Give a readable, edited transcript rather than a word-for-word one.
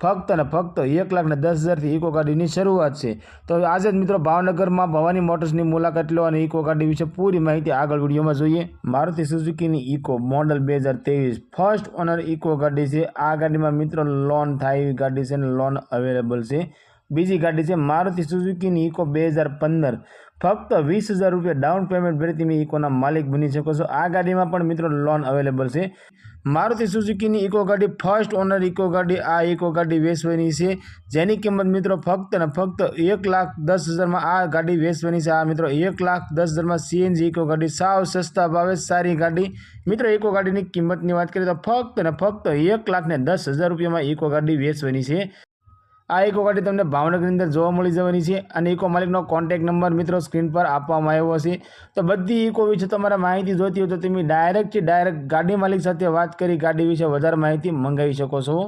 फक्त ने फक्त 1,10,000 थी इको गाड़ी की शुरुआत है। तो आज मित्रों भावनगर में भवानी मोटर्स की मुलाकात लो और इको गाड़ी विषे पूरी माहिती आगळ विडियो में जोईए। मारुति सुजुकी की Eeco model 2023 first owner Eeco गाड़ी है। आ गाड़ी में मित्रों लोन थाय गाड़ी से लोन अवेलेबल है। बीजी गाड़ी है मारुति सुजुकी की इको 2015 फक्त 20,000 रुपया डाउन पेमेंट भरी तमे इकोना मालिक बनी सको छो। आ गाड़ी में पण मित्रों लोन अवेलेबल है। मारुति सुजुकी की इको गाड़ी फर्स्ट ओनर इको गाड़ी आ इको गाड़ी वेचवानी है, जेनी किंमत मित्रों फक्त ने फक्त 1,10,000 में आ गाड़ी वेचवानी है। आ मित्रों 1,10,000 में सीएनजी इको गाड़ी साव सस्ता भावे सारी गाड़ी। मित्रों इको गाड़ी की किंमत की बात करें तो फक्त ने फक्त 1,10,000 रुपया में इको गाड़ी वेचवानी है। आ इको गाड़ी तमने भावनगर अंदर जोवा मळी जवानी छे अने इको मालिकनो कॉन्टेक्ट नंबर मित्रों स्क्रीन पर आपवामां आव्यो छे। तो बधी इको विषे तमारे माहिती जोईती हो तो तमे डायरेक्ट गाड़ी मालिक साथे वात करी गाड़ी विषे वधारे माहिती मंगावी शको छो।